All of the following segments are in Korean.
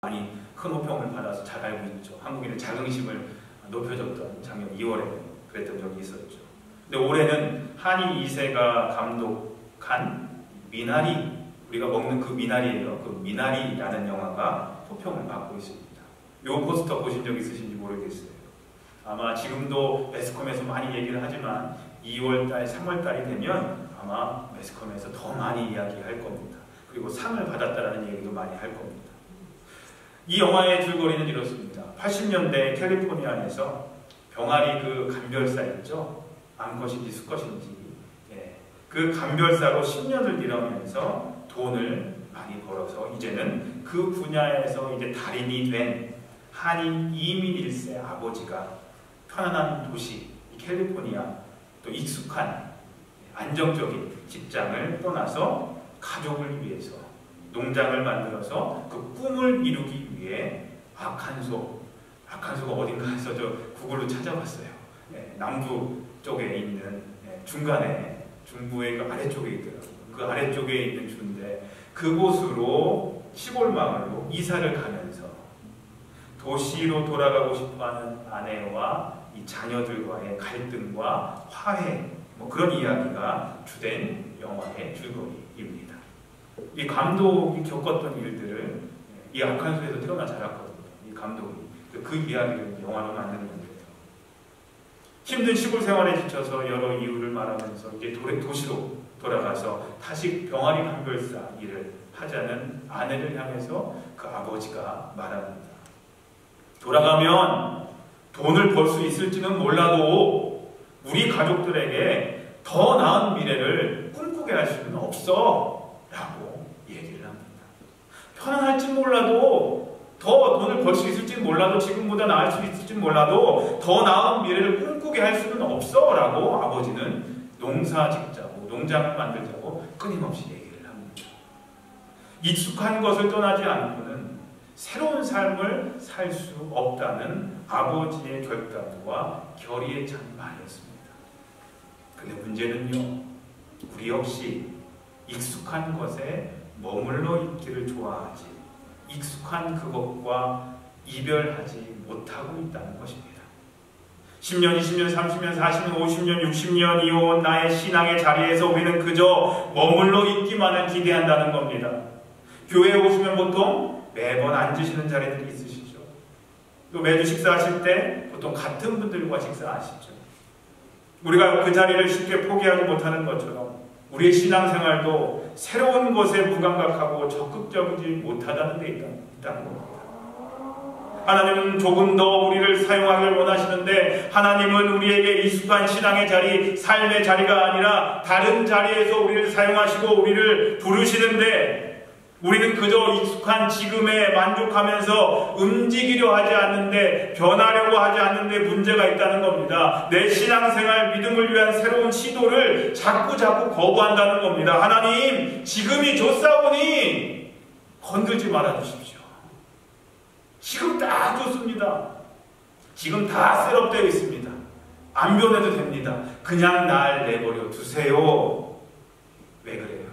많이 큰 호평을 받아서 잘 알고 있죠. 한국인의 자긍심을 높여줬던 작년 2월에 그랬던 적이 있었죠. 근데 올해는 한이 2세가 감독한 미나리, 우리가 먹는 그 미나리예요. 그 미나리라는 영화가 호평을 받고 있습니다. 요 포스터 보신 적 있으신지 모르겠어요. 아마 지금도 매스컴에서 많이 얘기를 하지만 2월달, 3월달이 되면 아마 매스컴에서 더 많이 이야기할 겁니다. 그리고 상을 받았다라는 얘기도 많이 할 겁니다. 이 영화의 줄거리는 이렇습니다. 80년대 캘리포니아에서 병아리 그 감별사 있죠? 암컷인지 수컷인지, 그 감별사로 10년을 일하면서 돈을 많이 벌어서 이제는 그 분야에서 이제 달인이 된 한인 이민 1세 아버지가 편안한 도시 캘리포니아, 또 익숙한 안정적인 직장을 떠나서 가족을 위해서 농장을 만들어서 그 꿈을 이루기 위해 아칸소가 어딘가에서 저 구글로 찾아봤어요. 남부 쪽에 있는 중간에 중부의 그 아래쪽에 있더라고요. 그 아래쪽에 있는 주인데 그곳으로 시골 마을로 이사를 가면서 도시로 돌아가고 싶어하는 아내와 이 자녀들과의 갈등과 화해, 뭐 그런 이야기가 주된 영화의 줄거리입니다. 이 감독이 겪었던 일들을 이 아칸소에서 태어나 자랐거든요. 이 감독이 그 이야기를 영화로 만드는 건데요. 힘든 시골 생활에 지쳐서 여러 이유를 말하면서 이제 도시로 돌아가서 다시 병아리 감별사 일을 하자는 아내를 향해서 그 아버지가 말합니다. 돌아가면 돈을 벌 수 있을지는 몰라도 우리 가족들에게 더 나은 미래를 꿈꾸게 할 수는 없어 라고 얘기를 합니다. 편안할지 몰라도, 더 돈을 벌 수 있을지 몰라도, 지금보다 나을 수 있을지 몰라도 더 나은 미래를 꿈꾸게 할 수는 없어 라고 아버지는 농사 짓자고, 농장을 만들자고 끊임없이 얘기를 합니다. 익숙한 것을 떠나지 않고는 새로운 삶을 살 수 없다는 아버지의 결단과 결의에 찬 말이었습니다. 근데 문제는요, 우리 역시 익숙한 것에 머물러 있기를 좋아하지 익숙한 그것과 이별하지 못하고 있다는 것입니다. 10년, 20년, 30년, 40년, 50년, 60년 이어온 나의 신앙의 자리에서 우리는 그저 머물러 있기만을 기대한다는 겁니다. 교회에 오시면 보통 매번 앉으시는 자리들이 있으시죠. 또 매주 식사하실 때 보통 같은 분들과 식사하시죠. 우리가 그 자리를 쉽게 포기하지 못하는 것처럼 우리의 신앙생활도 새로운 것에 무감각하고 적극적이지 못하다는 데 있다는 겁니다. 하나님은 조금 더 우리를 사용하길 원하시는데 하나님은 우리에게 익숙한 신앙의 자리, 삶의 자리가 아니라 다른 자리에서 우리를 사용하시고 우리를 부르시는데 우리는 그저 익숙한 지금에 만족하면서 움직이려 하지 않는데, 변하려고 하지 않는데 문제가 있다는 겁니다. 내 신앙생활, 믿음을 위한 새로운 시도를 자꾸 거부한다는 겁니다. 하나님, 지금이 좋사오니 건들지 말아주십시오. 지금 다 좋습니다. 지금 다 셋업되어 있습니다. 안 변해도 됩니다. 그냥 날 내버려 두세요. 왜 그래요?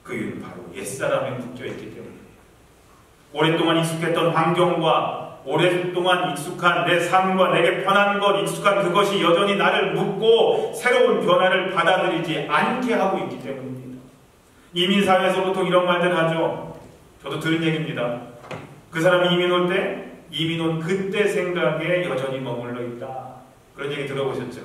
그 이유는 바로 옛사람에 묶여있기 때문입니다. 오랫동안 익숙했던 환경과 오랫동안 익숙한 내 삶과 내게 편한 것, 익숙한 그것이 여전히 나를 묶고 새로운 변화를 받아들이지 않게 하고 있기 때문입니다. 이민사회에서 보통 이런 말들 하죠. 저도 들은 얘기입니다. 그 사람이 이민 올 때 이민 온 그때 생각에 여전히 머물러 있다. 그런 얘기 들어보셨죠?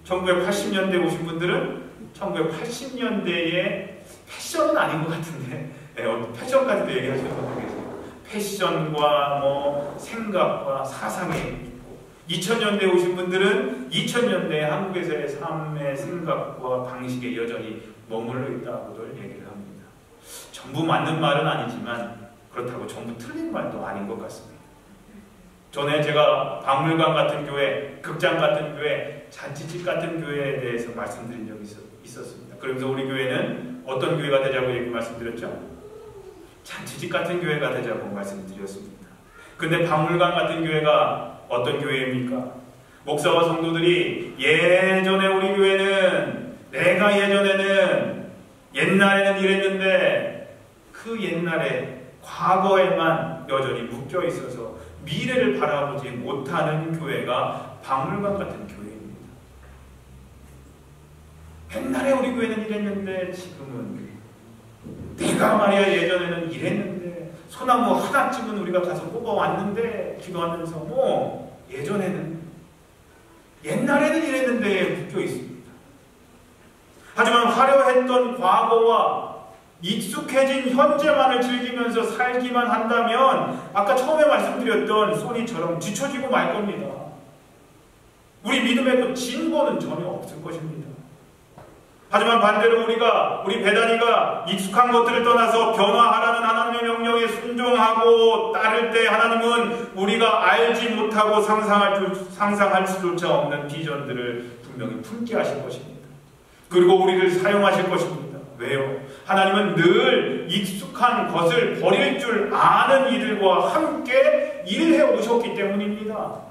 1980년대 오신 분들은 1980년대에 패션은 아닌 것 같은데 패션까지도 얘기하시는 분들 계세요. 패션과 뭐 생각과 사상에 있고 2000년대에 오신 분들은 2000년대 한국에서의 삶의 생각과 방식에 여전히 머물러 있다고들 얘기를 합니다. 전부 맞는 말은 아니지만 그렇다고 전부 틀린 말도 아닌 것 같습니다. 전에 제가 박물관 같은 교회, 극장 같은 교회, 잔치집 같은 교회에 대해서 말씀드린 적이 있었습니다. 그러면서 우리 교회는 어떤 교회가 되자고 말씀드렸죠? 잔치집 같은 교회가 되자고 말씀드렸습니다. 근데 박물관 같은 교회가 어떤 교회입니까? 목사와 성도들이 예전에 우리 교회는 내가 예전에는 옛날에는 이랬는데 그 옛날에 과거에만 여전히 묶여 있어서 미래를 바라보지 못하는 교회가 박물관 같은 교회입니다. 옛날에 우리 교회는 이랬는데 지금은, 내가 말이야 예전에는 이랬는데, 소나무 하나쯤은 우리가 가서 뽑아왔는데 기도하면서 뭐 예전에는, 옛날에는 이랬는데 묶여 있습니다. 하지만 화려했던 과거와 익숙해진 현재만을 즐기면서 살기만 한다면 아까 처음에 말씀드렸던 소니처럼 뒤처지고 말 겁니다. 우리 믿음에도 진보는 전혀 없을 것입니다. 하지만 반대로 우리 배단이가 익숙한 것들을 떠나서 변화하라는 하나님의 명령에 순종하고 따를 때 하나님은 우리가 알지 못하고 상상할 수조차 없는 비전들을 분명히 품게 하실 것입니다. 그리고 우리를 사용하실 것입니다. 왜요? 하나님은 늘 익숙한 것을 버릴 줄 아는 이들과 함께 일해 오셨기 때문입니다.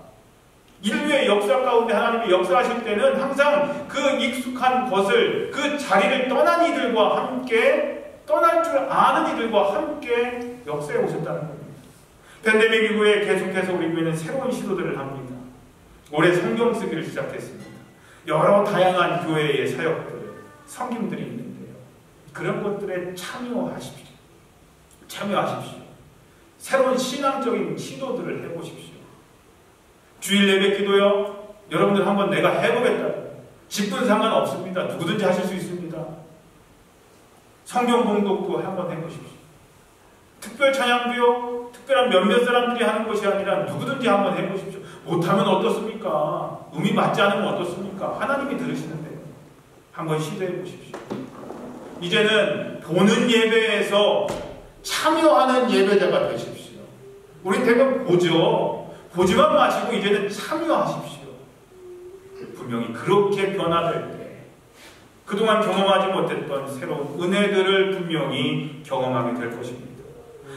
인류의 역사 가운데 하나님이 역사하실 때는 항상 그 익숙한 것을, 그 자리를 떠난 이들과 함께, 떠날 줄 아는 이들과 함께 역사해 오셨다는 겁니다. 팬데믹 이후에 계속해서 우리 교회는 새로운 시도들을 합니다. 올해 성경 쓰기를 시작했습니다. 여러 다양한 교회의 사역들, 섬김들이 있는데요. 그런 것들에 참여하십시오. 새로운 신앙적인 시도들을 해보십시오. 주일 예배 기도요, 여러분들 한번 내가 해보겠다. 10분 상관없습니다. 누구든지 하실 수 있습니다. 성경 봉독도 한번 해보십시오. 특별 찬양도요, 특별한 몇몇 사람들이 하는 것이 아니라 누구든지 한번 해보십시오. 못하면 어떻습니까? 음이 맞지 않으면 어떻습니까? 하나님이 들으시는데요. 한번 시도해 보십시오. 이제는 보는 예배에서 참여하는 예배자가 되십시오. 우린 대부분 보지만 마시고 이제는 참여하십시오. 분명히 그렇게 변화될 때 그동안 경험하지 못했던 새로운 은혜들을 분명히 경험하게 될 것입니다.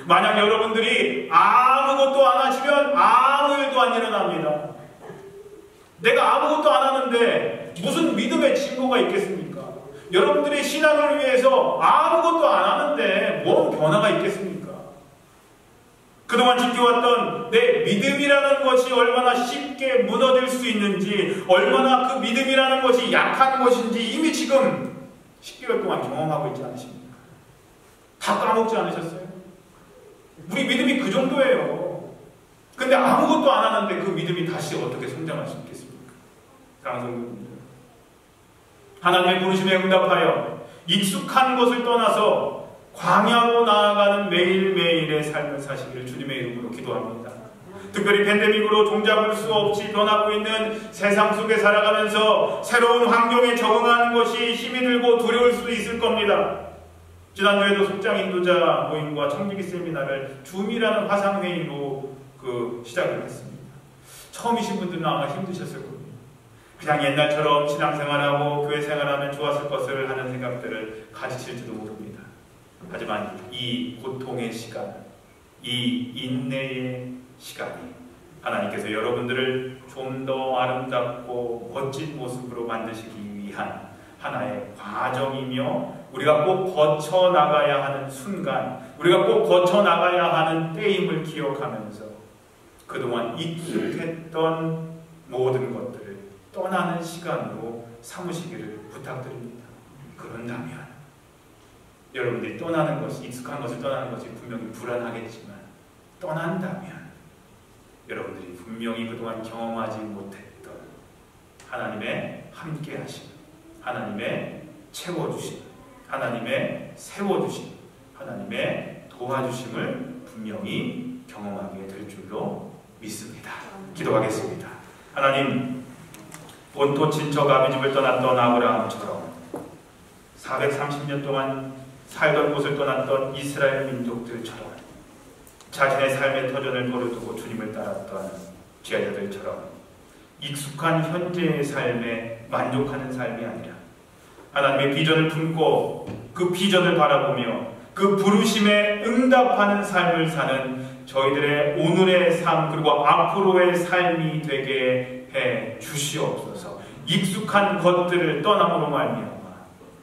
만약 여러분들이 아무것도 안 하시면 아무 일도 안 일어납니다. 내가 아무것도 안 하는데 무슨 믿음의 증거가 있겠습니까? 여러분들의 신앙을 위해서 아무것도 안 하는데 뭔 변화가 있겠습니까? 그동안 지켜왔던 내 믿음이라는 것이 얼마나 쉽게 무너질 수 있는지, 얼마나 그 믿음이라는 것이 약한 것인지 이미 지금 10개월 동안 경험하고 있지 않으십니까? 다 까먹지 않으셨어요? 우리 믿음이 그 정도예요. 근데 아무것도 안 하는데 그 믿음이 다시 어떻게 성장할 수 있겠습니까? 사랑하는 성도님들, 하나님의 부르심에 응답하여 익숙한 것을 떠나서 광야로 나아가는 매일매일의 삶을 사시기를 주님의 이름으로 기도합니다. 특별히 팬데믹으로 종잡을 수 없이 변하고 있는 세상 속에 살아가면서 새로운 환경에 적응하는 것이 힘이 들고 두려울 수도 있을 겁니다. 지난주에도 속장 인도자 모임과 청지기 세미나를 줌이라는 화상회의로 시작을 했습니다. 처음이신 분들은 아마 힘드셨을 겁니다. 그냥 옛날처럼 신앙생활하고 교회생활하면 좋았을 것을 하는 생각들을 가지칠지도 모릅니다. 하지만 이 고통의 시간, 이 인내의 시간이 하나님께서 여러분들을 좀 더 아름답고 멋진 모습으로 만드시기 위한 하나의 과정이며, 우리가 꼭 거쳐나가야 하는 순간, 우리가 꼭 거쳐나가야 하는 때임을 기억하면서 그동안 익숙했던 모든 것들을 떠나는 시간으로 삼으시기를 부탁드립니다. 그런다면 여러분들이 떠나는 것이, 익숙한 것을 떠나는 것이 분명히 불안하겠지만, 떠난다면 여러분들이 분명히 그동안 경험하지 못했던 하나님의 함께하심, 하나님의 채워주심, 하나님의 세워주심, 하나님의 도와주심을 분명히 경험하게 될 줄로 믿습니다. 기도하겠습니다. 하나님, 본토 친척 아비집을 떠났던 아브라함처럼 430년 동안 살던 곳을 떠났던 이스라엘 민족들처럼 자신의 삶의 터전을 버려두고 주님을 따랐던 제자들처럼 익숙한 현재의 삶에 만족하는 삶이 아니라 하나님의 비전을 품고 그 비전을 바라보며 그 부르심에 응답하는 삶을 사는 저희들의 오늘의 삶, 그리고 앞으로의 삶이 되게 해 주시옵소서. 익숙한 것들을 떠남으로 말미암아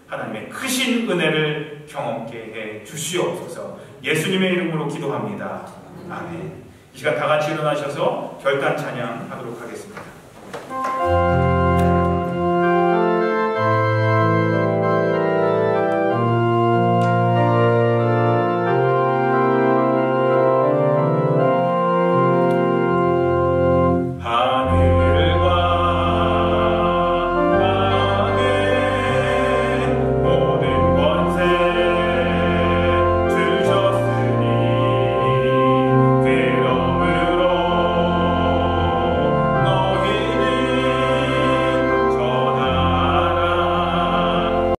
하나님의 크신 은혜를 경험케 해 주시옵소서. 예수님의 이름으로 기도합니다. 아멘. 이 시간 다 같이 일어나셔서 결단 찬양 하도록 하겠습니다.